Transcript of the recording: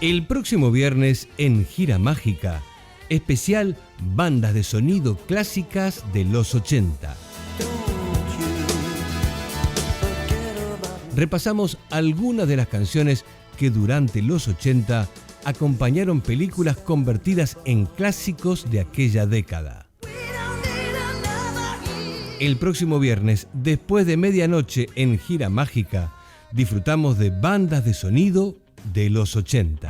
El próximo viernes en Gira Mágica, especial bandas de sonido clásicas de los 80. Repasamos algunas de las canciones que durante los 80 acompañaron películas convertidas en clásicos de aquella década. El próximo viernes, después de medianoche en Gira Mágica, disfrutamos de bandas de sonido de los 80.